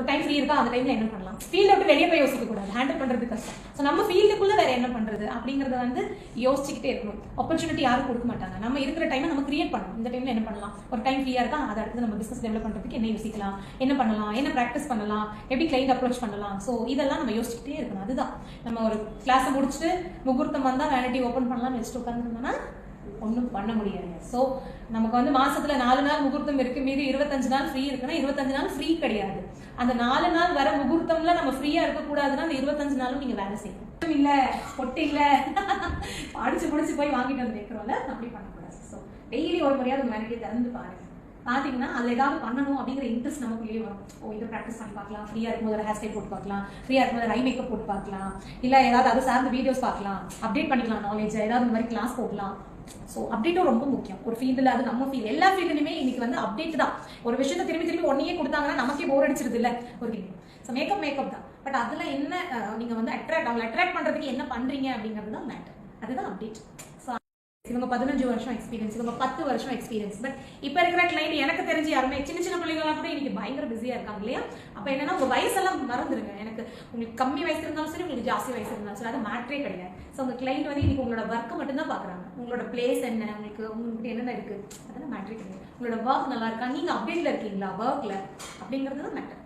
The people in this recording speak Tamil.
ஒரு டைம் ஃப்ரீ இருக்கா, அந்த டைம்ல என்ன பண்ணலாம், ஃபீல்ட விட்டு வெளியே போய் யோசிக்க கூடாது, ஹேண்டில் பண்றது கஷ்டம். ஸோ நம்ம ஃபீல்டுக்குள்ள வேற என்ன பண்றது அப்படிங்கறத வந்து யோசிச்சுக்கிட்டே இருக்கணும். ஆப்பர்ச்சுனிட்டி யாரும் கொடுக்க மாட்டாங்க, நம்ம இருக்கிற டைமை நம்ம கிரியேட் பண்ணணும். இந்த டைம்ல என்ன பண்ணலாம், ஒரு டைம் ஃப்ரீயா இருக்கா, அதை அடுத்து நம்ம பிசினஸ் டெவலப் பண்றதுக்கு என்ன யோசிக்கலாம், என்ன பண்ணலாம், என்ன ப்ராக்டிஸ் பண்ணலாம், எப்படி கிளைண்ட் அப்ரோச் பண்ணலாம். ஸோ இதெல்லாம் நம்ம யோசிச்சுக்கிட்டே இருக்கணும். அதுதான் நம்ம ஒரு கிளாஸை முடிச்சுட்டு முகூர்த்தம் வந்தா வேனிட்டி ஓப்பன் பண்ணலாம்னு வச்சுட்டு உட்காந்துருந்தோம்னா ஒன்றும் பண்ண முடியாது. ஸோ நமக்கு வந்து மாசத்துல 4 நாள் முகூர்த்தம் இருக்கு, மீது 25 நாள் ஃப்ரீ இருக்குன்னா 25 நாள் ஃப்ரீ கிடையாது. அந்த 4 நாள் வர முகூர்த்தம்ல நம்ம ஃப்ரீயா இருக்கக்கூடாதுன்னா அந்த 25 நாளும் நீங்க வேலை செய்யணும். இல்ல பொட்டு இல்ல அடிச்சு முடிச்சு போய் வாங்கிட்டு வந்து வைக்கிறோம்ல, அப்படி பண்ணக்கூடாது. ஸோ டெய்லி ஒரு முறையாவது உங்க வேலையை திறந்து பாருங்க. பார்த்தீங்கன்னா அதில் ஏதாவது பண்ணணும் அப்படிங்கிற இன்ட்ரெஸ்ட் நமக்குள்ளேயே வரும். இதை ப்ராக்டிஸ் பண்ணி பார்க்கலாம், ஃப்ரீயாக இருக்கும்போது ஒரு ஹேர் ஸ்டைல் போட்டு பார்க்கலாம், ஃப்ரீயாக இருக்கும்போது ஐ மேக்கப் போட்டு பார்க்கலாம், இல்லை ஏதாவது அது சார்ந்த வீடியோஸ் பார்க்கலாம், அப்டேட் பண்ணிக்கலாம் நாலேஜ், ஏதாவது இந்த மாதிரி கிளாஸ் போடலாம். ஸோ அப்டேட்டும் ரொம்ப முக்கியம் ஒரு ஃபீல்டில். அது நம்ம ஃபீல்டு, எல்லா ஃபீல்டுலையுமே இன்னைக்கு வந்து அப்டேட் தான். ஒரு விஷயத்தை திரும்பி திரும்பி ஒன்னையே கொடுத்தாங்கன்னா நமக்கே போர் அடிச்சிருது இல்லை ஒரு ஃபீல்டு. ஸோ மேக்கப் தான். பட் அதில் என்ன நீங்கள் வந்து அவங்களை அட்ராக்ட் பண்ணுறதுக்கு என்ன பண்ணுறீங்க அப்படிங்கிறது தான் மேட்டர். அதுதான் அப்டேட். இவங்க 15 வருஷம் எக்ஸ்பீரியன்ஸ், இவங்க 10 வருஷம் எக்ஸ்பீரியன்ஸ். பட் இப்போ இருக்கிற கிளைண்ட் எனக்கு தெரிஞ்சு யாருமே சின்ன பிள்ளைங்களாம் கூட இன்னைக்கு பயங்கர பிஸியா இருக்காங்க இல்லையா? அப்போ என்னன்னா உங்க வயசெல்லாம் மறந்துடுங்க. எனக்கு உங்களுக்கு கம்மி வயசு இருந்தாலும் சரி, உங்களுக்கு ஜாஸ்தி வயசு இருந்தாலும் சரி, அது மேட்ரே கிடையாது. ஸோ உங்க கிளைண்ட் வந்து இன்னைக்கு உங்களோட ஒர்க்கை மட்டும்தான் பாக்குறாங்க. உங்களோட பிளேஸ் என்ன, உங்களுக்கு என்னென்ன இருக்கு, அதெல்லாம் மேட்ரே கிடையாது. உங்களோட ஒர்க் நல்லா இருக்கா, நீங்க அப்டேட்ல இருக்கீங்களா ஒர்க்ல, அப்படிங்கிறது தான் மேட்டர்.